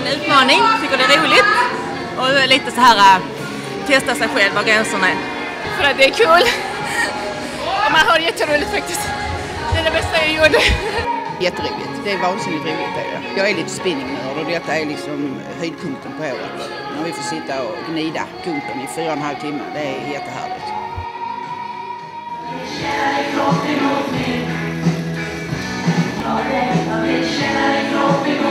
en utmaning, tycker det är roligt. Och lite så här testa sig själv var gränserna är. För att det är kul. Och man har jätteroligt faktiskt. Det är det bästa jag gjorde. Jätteroligt. Det är vansinnigt roligt. Jag är lite spinningnörd och detta är liksom höjdpunkten på året. När vi får sitta och gnida kumpen i 4,5 timmar. Det är jättehärligt. Känna dig kroppen åt mig. Ja, det är känna dig kroppen